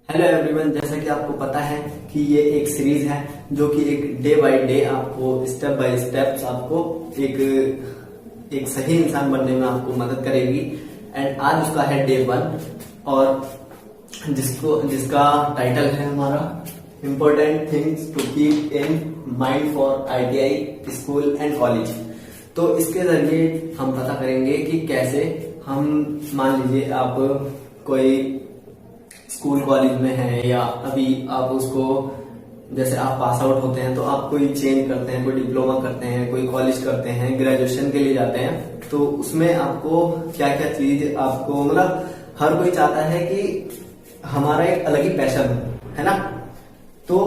Hello everyone, जैसा कि आपको पता है कि ये एक सीरीज है जो कि एक डे बाय डे आपको स्टेप बाय स्टेप्स आपको एक सही इंसान बनने में आपको मदद करेगी। एंड आज उसका है डे 1 और जिसका टाइटल है हमारा important things to keep in mind for ITI school and college. तो इसके जरिए हम पता करेंगे कि कैसे हम, मान लीजिए आप कोई स्कूल कॉलेज में है या अभी आप उसको, जैसे आप पास आउट होते हैं तो आप कोई चेंज करते हैं, कोई डिप्लोमा करते हैं, कोई कॉलेज करते हैं, ग्रेजुएशन के लिए जाते हैं, तो उसमें आपको क्या क्या चीज आपको, मतलब हर कोई चाहता है कि हमारा एक अलग ही पैशन है ना। तो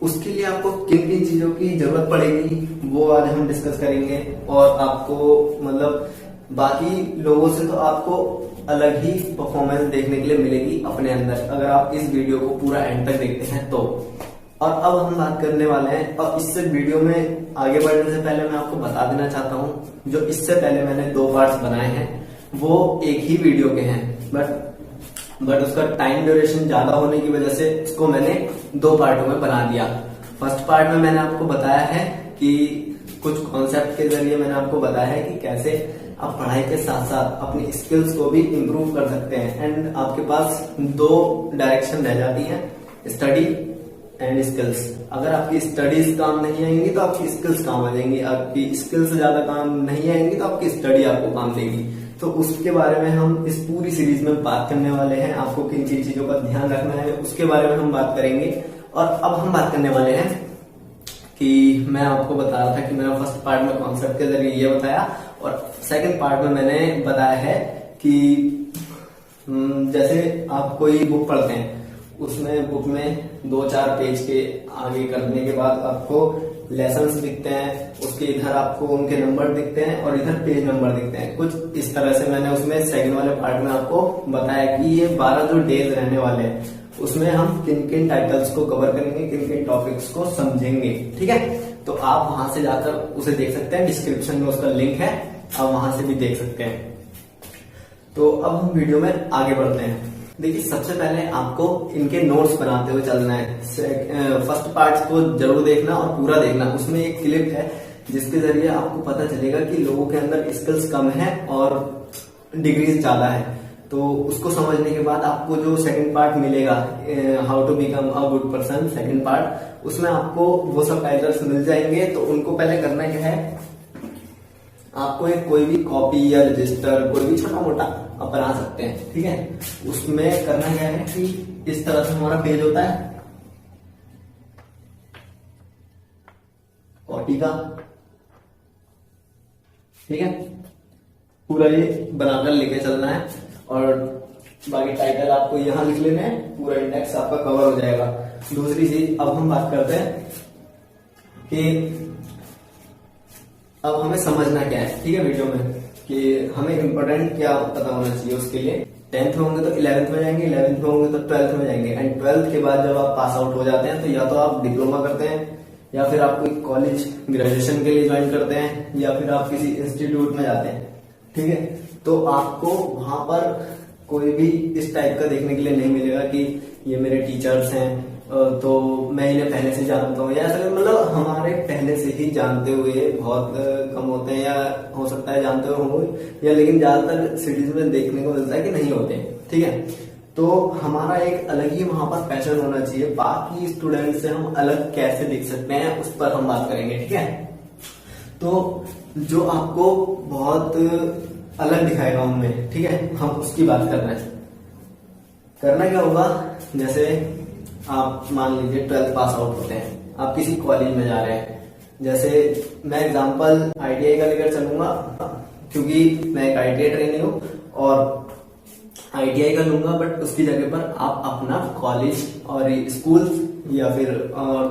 उसके लिए आपको किन किन चीजों की जरूरत पड़ेगी वो आज हम डिस्कस करेंगे। और आपको मतलब बाकी लोगों से तो आपको अलग ही परफॉर्मेंस देखने के लिए मिलेगी अपने अंदर, अगर आप इस वीडियो को पूरा एंड तक देखते हैं तो। और अब हम बात करने वाले हैं, और इससे वीडियो में आगे बढ़ने से पहले मैं आपको बता देना चाहता हूँ, जो इससे पहले मैंने 2 पार्ट्स बनाए हैं वो एक ही वीडियो के हैं, बट उसका टाइम ड्यूरेशन ज्यादा होने की वजह से इसको मैंने 2 पार्टों में बना दिया। फर्स्ट पार्ट में मैंने आपको बताया है कि कुछ कॉन्सेप्ट के जरिए मैंने आपको बताया है कि कैसे आप पढ़ाई के साथ साथ अपनी स्किल्स को भी इम्प्रूव कर सकते हैं। एंड आपके पास 2 डायरेक्शन रह जाती हैं, स्टडी एंड स्किल्स। अगर आपकी स्टडीज काम नहीं आएंगी तो आपकी स्किल्स काम आ जाएंगी, आपकी स्किल्स ज्यादा काम नहीं आएंगी तो आपकी स्टडी आपको काम देगी। तो उसके बारे में हम इस पूरी सीरीज में बात करने वाले हैं। आपको किन किन चीजों का ध्यान रखना है उसके बारे में हम बात करेंगे। और अब हम बात करने वाले हैं कि मैं आपको बता रहा था कि मैंने फर्स्ट पार्ट में कॉन्सेप्ट के जरिए ये बताया, और सेकंड पार्ट में मैंने बताया है कि जैसे आप कोई बुक पढ़ते हैं, उसमें बुक में 2-4 पेज के आगे करने के बाद आपको लेसन्स दिखते हैं, उसके इधर आपको उनके नंबर दिखते हैं और इधर पेज नंबर दिखते हैं। कुछ इस तरह से मैंने उसमें सेकंड वाले पार्ट में आपको बताया कि ये 12 जो डेज रहने वाले हैं उसमें हम किन किन टाइटल्स को कवर करेंगे, किन किन टॉपिक्स को समझेंगे। ठीक है, तो आप वहां से जाकर उसे देख सकते हैं, डिस्क्रिप्शन में उसका लिंक है, आप वहां से भी देख सकते हैं। तो अब हम वीडियो में आगे बढ़ते हैं। देखिए, सबसे पहले आपको इनके नोट्स बनाते हुए चलना है। फर्स्ट पार्ट को जरूर देखना और पूरा देखना। उसमें एक क्लिप है जिसके जरिए आपको पता चलेगा कि लोगों के अंदर स्किल्स कम है और डिग्रीज ज्यादा है। तो उसको समझने के बाद आपको जो सेकंड पार्ट मिलेगा, how to become a good person, second part, उसमें आपको वो सब टाइटल्स मिल जाएंगे। तो उनको पहले करना क्या है, आपको एक कोई भी कॉपी या रजिस्टर, कोई भी छोटा मोटा आप बना सकते हैं। ठीक है, उसमें करना क्या है कि इस तरह से हमारा पेज होता है कॉपी का। ठीक है, पूरा ये बनाकर लेके चलना है और बाकी टाइटल आपको यहां लिख लेने हैं, पूरा इंडेक्स आपका कवर हो जाएगा। दूसरी चीज, अब हम बात करते हैं कि अब हमें समझना क्या है। ठीक है, वीडियो में कि हमें इम्पोर्टेंट क्या पता होना चाहिए। उसके लिए 10th में होंगे तो 11th में जाएंगे, 11th में होंगे तो 12th में जाएंगे। एंड 12th के बाद जब आप पास आउट हो जाते हैं तो या तो आप डिप्लोमा करते हैं, या फिर आप कोई कॉलेज ग्रेजुएशन के लिए ज्वाइन करते हैं, या फिर आप किसी इंस्टीट्यूट में जाते हैं। ठीक है, तो आपको वहां पर कोई भी इस टाइप का देखने के लिए नहीं मिलेगा कि ये मेरे टीचर्स हैं तो मैं इन्हें पहले से जानता हूँ, या ऐसा मतलब हमारे पहले से ही जानते हुए बहुत कम होते हैं, या हो सकता है जानते हुए होंगे, या लेकिन ज्यादातर सिटीज में देखने को मिलता है कि नहीं होते। ठीक है, तो हमारा एक अलग ही वहां पर पैशन होना चाहिए। बाकी स्टूडेंट से हम अलग कैसे दिख सकते हैं उस पर हम बात करेंगे। ठीक है, तो जो आपको बहुत अलग दिखाएगा उनमें, ठीक है, हम उसकी बात कर रहे हैं। करना क्या होगा, जैसे आप मान लीजिए 12th पास आउट होते हैं, आप किसी कॉलेज में जा रहे हैं। जैसे मैं एग्जांपल ITI का लेकर चलूंगा क्योंकि मैं एक ITI ट्रेनी हूँ और ITI का लूंगा, बट उसकी जगह पर आप अपना कॉलेज और स्कूल या फिर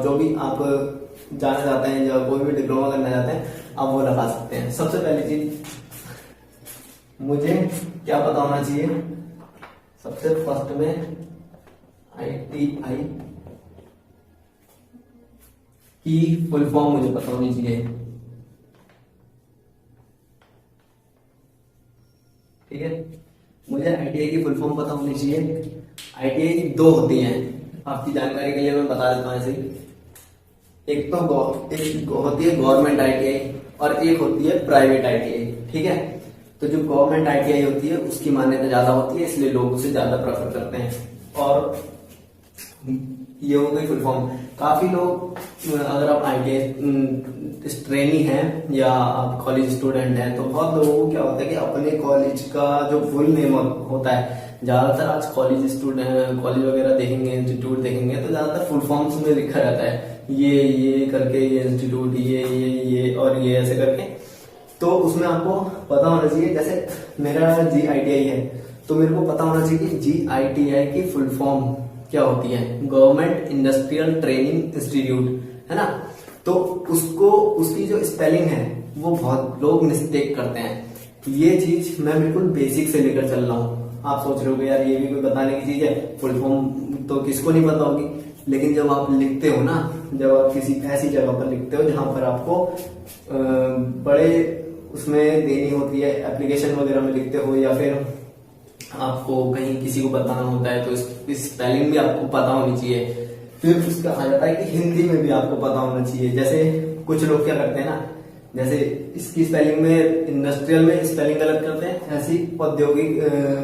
जो भी आप जाना चाहते हैं या कोई भी डिप्लोमा करना चाहते हैं आप वो लगा सकते हैं। सबसे पहली चीज मुझे क्या पता होना चाहिए, सबसे फर्स्ट में ITI की फुल फॉर्म मुझे पता होनी चाहिए। ठीक है, मुझे ITI की फुल फॉर्म पता होनी चाहिए, ITI दो होती हैं, आपकी जानकारी के लिए मैं बता देता हूँ ऐसे ही। एक तो एक होती है गवर्नमेंट ITI और एक होती है प्राइवेट ITI, ठीक है। तो जो गवर्नमेंट ITI होती है उसकी मान्यता ज्यादा होती है, इसलिए लोग उसे ज्यादा प्रेफर करते हैं। और ये हो गई फुल फॉर्म। काफी लोग, अगर आप ITI ट्रेनी हैं या आप कॉलेज स्टूडेंट हैं, तो बहुत लोगों को क्या होता है कि अपने कॉलेज का जो फुल नेम होता है, ज्यादातर आज कॉलेज वगैरह देखेंगे, इंस्टीट्यूट देखेंगे तो ज्यादातर फुल फॉर्म्स में लिखा रहता है, ये करके ये इंस्टीट्यूट, ये और ये ऐसे करके। तो उसमें आपको पता होना चाहिए, जैसे मेरा GITI है तो मेरे को पता होना चाहिए कि GITI की फुल फॉर्म क्या होती है, गवर्नमेंट इंडस्ट्रियल ट्रेनिंग इंस्टीट्यूट, है ना। तो उसकी जो स्पेलिंग है वो बहुत लोग मिस्टेक करते हैं। ये चीज मैं बिल्कुल बेसिक से लेकर चल रहा हूँ। आप सोच रहे हो कि यार ये भी कोई बताने की चीज है, फुल फॉर्म तो किसको नहीं पता होगी, लेकिन जब आप लिखते हो ना, जब आप किसी ऐसी जगह पर लिखते हो जहां पर आपको बड़े उसमें देनी होती है, एप्लीकेशन वगैरह में लिखते हो, या फिर आपको कहीं किसी को बताना होता है, तो इस स्पेलिंग भी आपको पता होनी चाहिए। फिर उसका आ जाता है कि हिंदी में भी आपको पता होना चाहिए। जैसे कुछ लोग क्या करते हैं ना, जैसे इसकी स्पेलिंग में इंडस्ट्रियल में स्पेलिंग गलत करते हैं, ऐसी औद्योगिक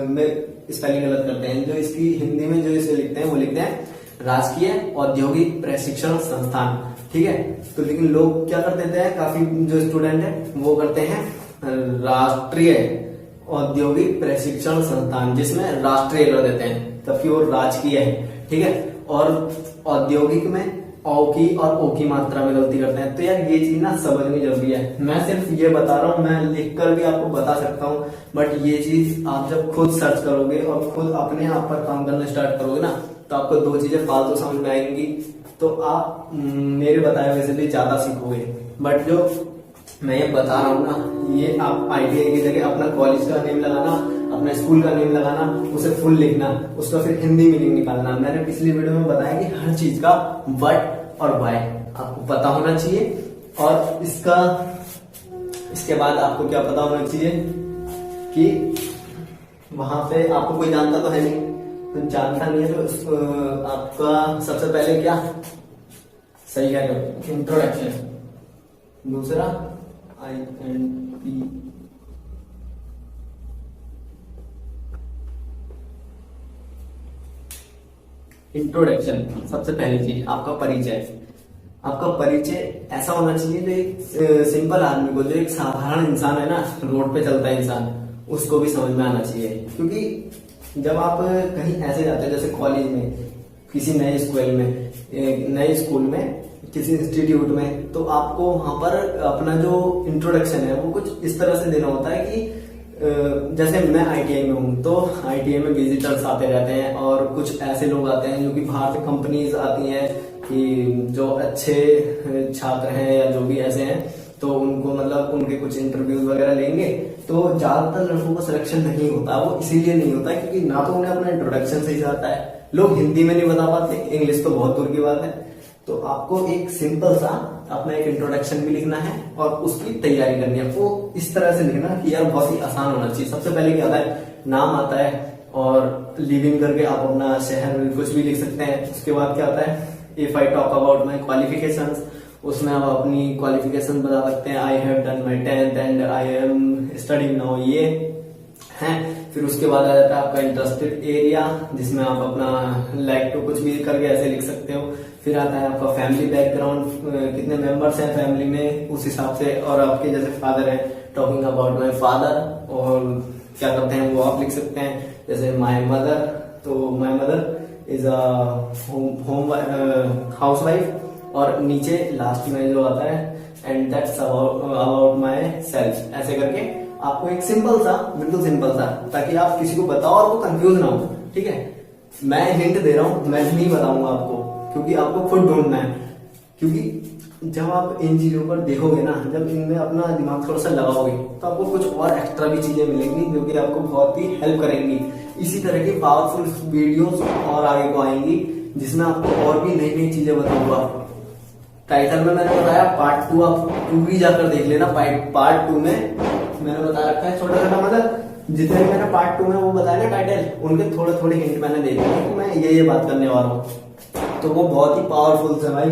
में स्पेलिंग गलत करते हैं। जो इसकी हिंदी में जो इसे लिखते हैं वो लिखते हैं राजकीय औद्योगिक प्रशिक्षण संस्थान, ठीक है। तो लेकिन लोग क्या कर देते हैं, काफी जो स्टूडेंट है वो करते हैं राष्ट्रीय औद्योगिक प्रशिक्षण संस्थान, जिसमें राष्ट्रीय कर देते हैं, तभी वो राजकीय है, ठीक है। और औद्योगिक में औ की और ओ की मात्रा में गलती करते हैं। तो यार ये चीज ना समझनी जरूरी है। मैं सिर्फ ये बता रहा हूँ, मैं लिखकर भी आपको बता सकता हूँ, बट ये चीज आप जब खुद सर्च करोगे और खुद अपने आप पर काम करना स्टार्ट करोगे ना, तो आपको दो चीजें फालतू समझ में आएंगी, तो आप मेरे बताए हुए से भी ज्यादा सीखोगे। बट जो मैं ये बता रहा हूँ ना, ये आप ITI की जगह अपना कॉलेज का नेम लगाना, अपना स्कूल का नेम लगाना, उसे फुल लिखना, उसका फिर हिंदी मीनिंग निकालना। मैंने पिछली वीडियो में बताया कि हर चीज का व्हाट और व्हाई आपको पता होना चाहिए। और इसके बाद आपको क्या पता होना चाहिए कि वहां पे आपको कोई जानता तो है नहीं, तो जानता नहीं है तो आपका सबसे पहले क्या सही कह रहे हो, इंट्रोडक्शन। दूसरा INP, इंट्रोडक्शन। सबसे पहली चीज आपका परिचय। आपका परिचय ऐसा होना चाहिए जो एक सिंपल आदमी को, जो एक साधारण इंसान है ना, रोड पे चलता है इंसान, उसको भी समझ में आना चाहिए। क्योंकि जब आप कहीं ऐसे जाते हैं, जैसे कॉलेज में, किसी नए स्कूल में, किसी इंस्टीट्यूट में, तो आपको वहां पर अपना जो इंट्रोडक्शन है वो कुछ इस तरह से देना होता है कि जैसे मैं ITI में हूँ, तो ITI में विजिटर्स आते रहते हैं और कुछ ऐसे लोग आते हैं जो कि बाहर से कंपनीज आती हैं, कि जो अच्छे छात्र हैं या जो भी ऐसे हैं, तो उनको मतलब उनके कुछ इंटरव्यूज वगैरह लेंगे। तो ज्यादातर लड़कों का सिलेक्शन नहीं होता, वो इसीलिए नहीं होता क्योंकि ना तो उन्हें अपना इंट्रोडक्शन सही से आता है, लोग हिंदी में नहीं बता पाते, इंग्लिश तो बहुत दूर की बात है। तो आपको एक सिंपल सा अपना एक इंट्रोडक्शन भी लिखना है और उसकी तैयारी करनी है। वो इस तरह से लिखना कि यार बहुत ही आसान होना चाहिए। सबसे पहले क्या आता है, नाम आता है, और लिविंग करके आप अपना शहर में कुछ भी लिख सकते हैं। उसके बाद क्या आता है, if I talk about my qualifications, उसमें आप अपनी क्वालिफिकेशन बता सकते हैं, I have done my 10th and I am studying now, ये है। फिर उसके बाद आ जाता है आपका इंटरेस्टेड एरिया, जिसमें आप अपना लाइक टू कुछ भी करके ऐसे लिख सकते हो। फिर आता है आपका फैमिली बैकग्राउंड, कितने मेंबर्स हैं फैमिली में उस हिसाब से, और आपके जैसे फादर है, टॉकिंग अबाउट माई फादर, और क्या करते हैं वो आप लिख सकते हैं। जैसे माई मदर, तो my mother is a home house wife, और नीचे लास्ट में जो आता है and that's about my self, ऐसे करके आपको एक सिंपल सा, बिल्कुल सिंपल सा, ताकि आप किसी को बताओ और वो कंफ्यूज ना हो, ठीक है। मैं हिंट दे रहा हूं, मैं नहीं बताऊंगा आपको, क्योंकि आपको खुद ढूंढना है। क्योंकि जब आप इन चीजों पर देखोगे ना, जब इनमें अपना दिमाग थोड़ा सा लगाओगे, तो आपको कुछ और एक्स्ट्रा भी चीजें मिलेंगी जो कि आपको बहुत ही हेल्प करेंगी। इसी तरह की पावरफुल वीडियोस और आगे को आएंगी, जिसमें आपको और भी नई नई चीजें बताऊंगा। टाइटल में मैंने बताया पार्ट 2, आप 2 भी जाकर देख लेना। पार्ट 2 में मैंने बता रखा है छोटा छोटा, मतलब जितने भी मैंने पार्ट 2 में वो बताया ना टाइटल, उनके थोड़े थोड़े हिंट मैंने दे दिए कि मैं ये बात करने वाला हूँ। तो वो बहुत ही पावरफुल है भाई।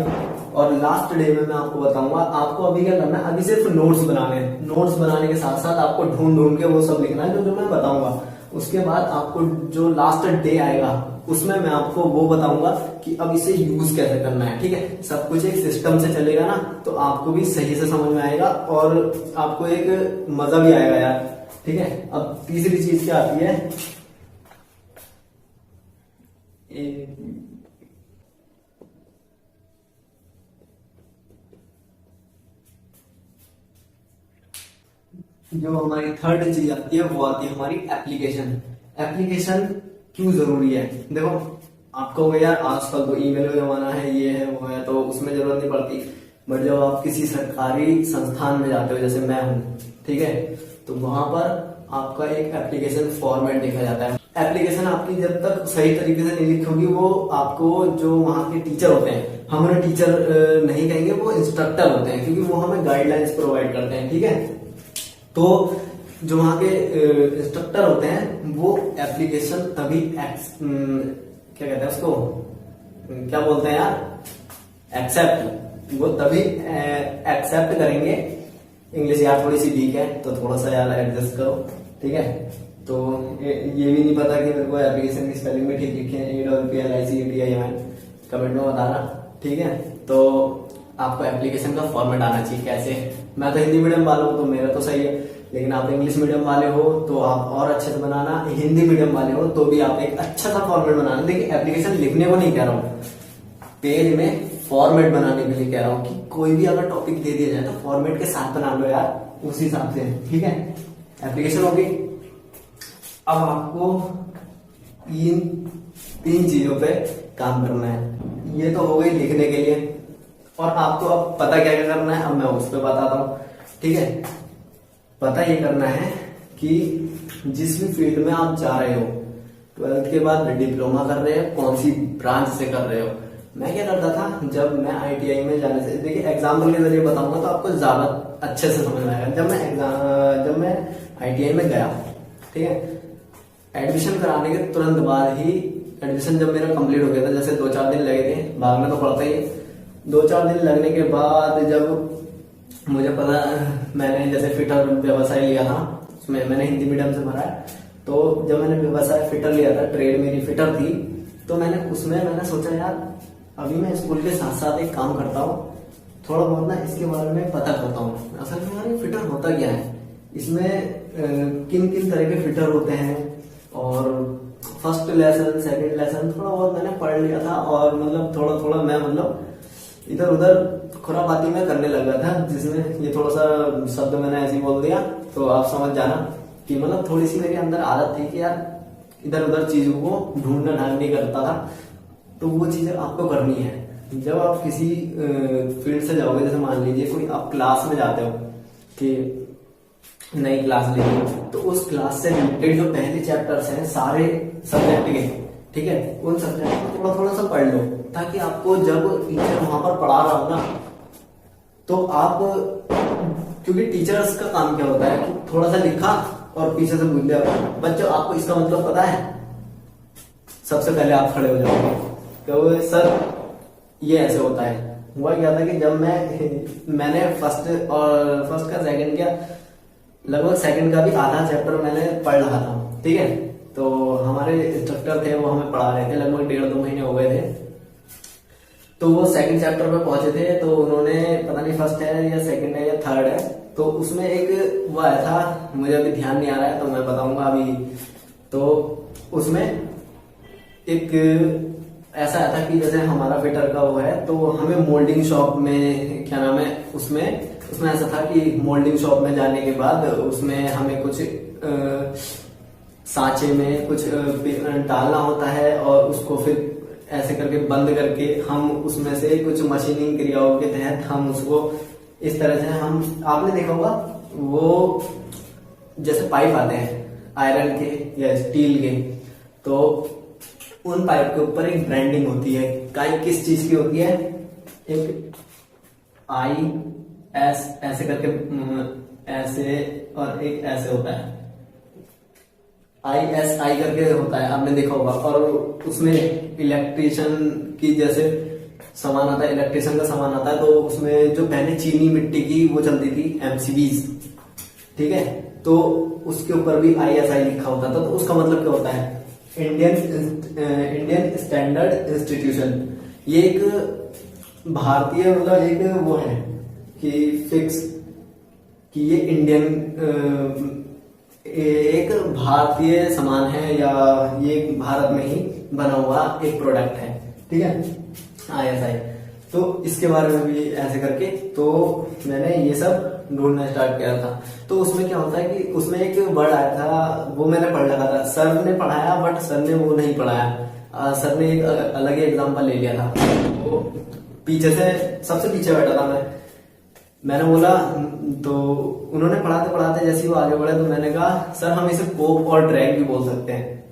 और लास्ट डे में मैं आपको बताऊंगा आपको अभी क्या करना है, अभी सिर्फ नोट्स बनाने हैं। नोट्स बनाने के साथ साथ आपको ढूंढ ढूंढ के वो सब लिखना है जो जो मैं बताऊंगा। उसके बाद आपको जो लास्ट डे आएगा उसमें मैं आपको वो बताऊंगा कि अब इसे यूज कैसे करना है। ठीक है, सब कुछ एक सिस्टम से चलेगा ना, तो आपको भी सही से समझ में आएगा और आपको एक मजा भी आएगा यार। ठीक है, अब तीसरी चीज क्या आती है, जो हमारी थर्ड चीज आती है वो आती है हमारी एप्लीकेशन। एप्लीकेशन क्यों जरूरी है? देखो आप कहोगे यार आजकल तो ईमेल का जमाना है, ये है वो है, तो उसमें जरूरत नहीं पड़ती। बट जब आप किसी सरकारी संस्थान में जाते हो जैसे मैं हूँ, ठीक है, तो वहां पर आपका एक एप्लीकेशन फॉर्मेट देखा जाता है। एप्लीकेशन आपकी जब तक सही तरीके से नहीं लिखोगी, वो आपको जो वहाँ के टीचर होते हैं, हम उन्हें टीचर नहीं कहेंगे, वो इंस्ट्रक्टर होते हैं, क्योंकि वो हमें गाइडलाइंस प्रोवाइड करते हैं। ठीक है, तो जो वहां के इंस्ट्रक्टर होते हैं वो एप्लीकेशन तभी क्या कहते हैं उसको, क्या बोलते हैं यार, एक्सेप्ट, वो तभी एक्सेप्ट करेंगे। इंग्लिश यार थोड़ी सी वीक है तो थोड़ा सा यार एडजस्ट करो। ठीक है, तो ये भी नहीं पता कि मेरे को एप्लीकेशन की स्पेलिंग भी ठीक लिखी है, APPLICATION, कमेंट में बताना। ठीक है, तो आपको एप्लीकेशन का फॉर्मेट आना चाहिए कैसे। मैं तो हिंदी मीडियम वाला हूँ तो मेरा तो सही है, लेकिन आप इंग्लिश मीडियम वाले हो तो आप और अच्छे से बनाना। हिंदी मीडियम वाले हो तो भी आप एक अच्छा सा फॉर्मेट बनाना। देखिए एप्लीकेशन लिखने को नहीं कह रहा हूँ, पेज में फॉर्मेट बनाने के लिए कह रहा हूँ कि कोई भी अगर टॉपिक दे दिया जाए तो फॉर्मेट के साथ बना लो यार, उस हिसाब से। ठीक है, एप्लीकेशन होगी। अब आपको तीन चीजों पे काम करना है। ये तो हो गई लिखने के लिए, और आपको अब पता क्या क्या करना है, अब मैं उस पर बताता हूँ। ठीक है, पता ये करना है कि जिस भी फील्ड में आप जा रहे हो, 12th के बाद डिप्लोमा कर रहे हो, कौन सी ब्रांच से कर रहे हो। मैं क्या करता था, जब मैं ITI में जाने से, देखिए एग्जाम्पल के जरिए बताऊंगा तो आपको ज्यादा अच्छे से समझ में आएगा। जब मैं ITI में गया, ठीक है, एडमिशन कराने के तुरंत बाद ही, एडमिशन जब मेरा कंप्लीट हो गया था, जैसे 2-4 दिन लगे थे, भागना तो पड़ता ही। 2-4 दिन लगने के बाद जब मुझे पता, मैंने जैसे फिटर व्यवसाय लिया था, उसमें मैंने हिंदी मीडियम से भरा है, तो जब मैंने व्यवसाय फिटर लिया था, ट्रेड मेरी फिटर थी, तो मैंने सोचा यार अभी मैं स्कूल के साथ साथ एक काम करता हूँ, थोड़ा बहुत ना इसके बारे में पता करता हूँ। असल में यार फिटर होता क्या है, इसमें किन किन तरह के फिटर होते हैं, और फर्स्ट लेसन सेकंड लेसन थोड़ा बहुत मैंने पढ़ लिया था। और मतलब थोड़ा थोड़ा मैं मतलब इधर उधर खुरापाती में करने लगा था, जिसमें ये थोड़ा सा शब्द मैंने ऐसे ही बोल दिया तो आप समझ जाना कि मतलब थोड़ी सी मेरे अंदर आदत थी कि यार इधर उधर चीजों को ढूंढना ढांढने करता था। तो वो चीजें आपको करनी है जब आप किसी फील्ड से जाओगे। जैसे मान लीजिए कोई आप क्लास में जाते हो कि नई क्लास ली, तो उस क्लास से रिलेटेड जो पहले चैप्टर्स हैं सारे सब्जेक्ट के, ठीक है, उन सब्जेक्ट को थोड़ा थोड़ा सा पढ़ लो, ताकि आपको जब टीचर वहां पर पढ़ा रहा हो ना, तो आप, क्योंकि टीचर्स का काम क्या होता है कि थोड़ा सा लिखा और पीछे से भूल दिया। बच्चों आपको इसका मतलब पता है? सबसे पहले आप खड़े हो जाओगे, कहोगे सर ये ऐसे होता है। हुआ क्या था कि जब मैंने फर्स्ट का सेकंड किया, लगभग सेकंड का भी आधा चैप्टर मैंने पढ़ रहा था। ठीक है, तो हमारे इंस्ट्रक्टर थे, वो हमें पढ़ा रहे थे, लगभग 1.5-2 महीने हो गए थे। तो वो सेकंड चैप्टर में पहुंचे थे, तो उन्होंने पता नहीं फर्स्ट है या सेकंड है या थर्ड है, तो उसमें एक वो आया था, मुझे अभी ध्यान नहीं आ रहा है तो मैं बताऊंगा अभी। तो उसमें एक ऐसा आया था कि जैसे हमारा फिटर का वो है, तो हमें मोल्डिंग शॉप में, क्या नाम है, उसमें ऐसा था कि मोल्डिंग शॉप में जाने के बाद उसमें हमें कुछ सांचे में कुछ डालना होता है, और उसको फिर ऐसे करके बंद करके हम उसमें से कुछ मशीनिंग क्रियाओं के तहत हम उसको इस तरह से, हम आपने देखा होगा वो जैसे पाइप आते हैं आयरन के या स्टील के, तो उन पाइप के ऊपर एक ब्रांडिंग होती है। किस चीज की होती है? एक IS ऐसे करके, ऐसे, और एक ऐसे होता है, ISI करके होता है, आपने देखा होगा। और उसमें इलेक्ट्रिशियन की जैसे सामान आता है, इलेक्ट्रिशियन का सामान आता है, तो उसमें जो पहले चीनी मिट्टी की वो चलती थी MCBs, ठीक है, तो उसके ऊपर भी ISI लिखा होता था। तो उसका मतलब क्या होता है, इंडियन स्टैंडर्ड इंस्टीट्यूशन। ये एक भारतीय मतलब एक वो है कि फिक्स कि ये इंडियन एक भारतीय सामान है, या ये भारत में ही बना हुआ एक प्रोडक्ट है, ठीक है, ISI। तो इसके बारे में भी ऐसे करके तो मैंने ये सब ढूंढना स्टार्ट किया था। तो उसमें क्या होता है कि उसमें एक वर्ड आया था, वो मैंने पढ़ लगा था, सर ने पढ़ाया बट सर ने वो नहीं पढ़ाया, सर ने एक अलग ही एग्जाम्पल ले लिया था। वो पीछे से सबसे पीछे बैठा था मैंने बोला, तो उन्होंने पढ़ाते जैसे ही वो आगे बढ़े तो मैंने कहा सर हम इसे कोप और ड्रैग भी बोल सकते हैं।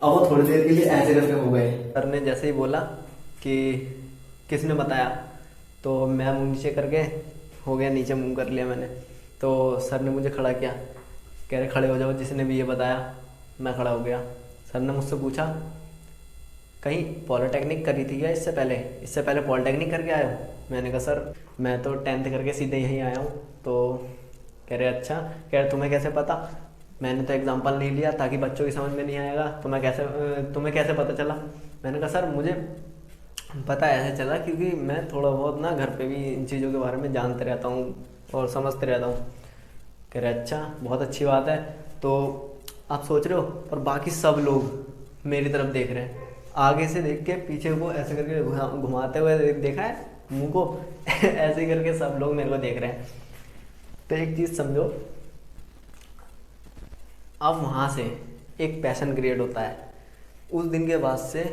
अब वो थोड़ी देर के लिए ऐसे करके हो गए। सर ने जैसे ही बोला कि किसने बताया, तो मैं मुंह नीचे करके हो गया, नीचे मुंह कर लिया मैंने। तो सर ने मुझे खड़ा किया, कह रहे खड़े हो जाओ, जिसने भी ये बताया। मैं खड़ा हो गया। सर ने मुझसे पूछा कहीं पॉलिटेक्निक करी थी क्या इससे पहले पॉलिटेक्निक करके आए हो? मैंने कहा सर मैं तो 10th करके सीधे यहीं आया हूँ। तो कह रहे अच्छा, कह रहे तुम्हें कैसे पता? मैंने तो एग्जाम्पल नहीं लिया ताकि बच्चों की समझ में नहीं आएगा, तुम्हें कैसे पता चला? मैंने कहा सर मुझे पता ऐसे चला क्योंकि मैं थोड़ा बहुत ना घर पे भी इन चीज़ों के बारे में जानते रहता हूँ और समझते रहता हूँ। कह रहे अच्छा, बहुत अच्छी बात है। तो आप सोच रहे हो, और बाकी सब लोग मेरी तरफ देख रहे हैं, आगे से देख के पीछे को ऐसे करके घुमाते हुए देखा है मुंह को ऐसे करके सब लोग मेरे को देख रहे हैं। तो एक चीज़ समझो, अब वहाँ से एक पैशन क्रिएट होता है। उस दिन के बाद से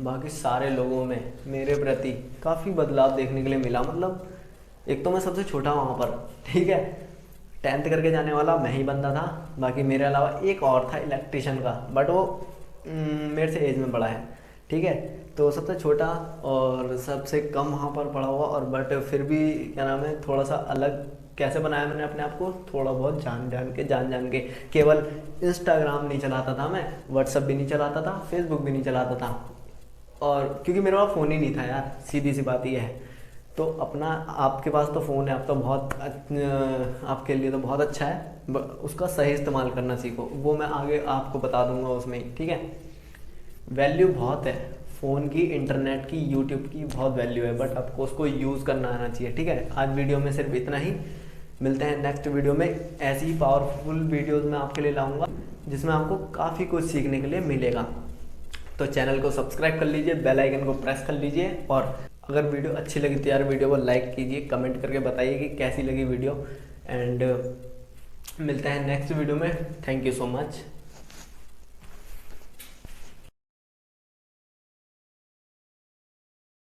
बाकी सारे लोगों में मेरे प्रति काफ़ी बदलाव देखने के लिए मिला। मतलब एक तो मैं सबसे छोटा वहाँ पर, ठीक है, 10th करके जाने वाला मैं ही बंदा था, बाकी मेरे अलावा एक और था इलेक्ट्रिशियन का, बट वो मेरे से एज में बड़ा है, ठीक है। तो सबसे छोटा और सबसे कम वहाँ पर पढ़ा हुआ, और बट फिर भी क्या नाम है, थोड़ा सा अलग कैसे बनाया मैंने अपने आप को, थोड़ा बहुत जान के। केवल इंस्टाग्राम नहीं चलाता था मैं, व्हाट्सअप भी नहीं चलाता था, फेसबुक भी नहीं चलाता था, और क्योंकि मेरे पास फ़ोन ही नहीं था यार, सीधी सी बात ये है। तो अपना आपके पास तो फ़ोन है, आप तो बहुत आपके लिए तो बहुत अच्छा है, उसका सही इस्तेमाल करना सीखो। वो मैं आगे आपको बता दूंगा उसमें ही, ठीक है। वैल्यू बहुत है फ़ोन की, इंटरनेट की, यूट्यूब की बहुत वैल्यू है, बट आपको उसको यूज़ करना आना चाहिए, ठीक है। आज वीडियो में सिर्फ इतना ही, मिलते हैं नेक्स्ट वीडियो में। ऐसी ही पावरफुल वीडियोज़ मैं आपके लिए लाऊंगा जिसमें आपको काफ़ी कुछ सीखने के लिए मिलेगा। तो चैनल को सब्सक्राइब कर लीजिए, बेल आइकन को प्रेस कर लीजिए, और अगर वीडियो अच्छी लगी तो यार वीडियो को लाइक कीजिए, कमेंट करके बताइए कि कैसी लगी वीडियो। एंड मिलते हैं नेक्स्ट वीडियो में। Thank you so much.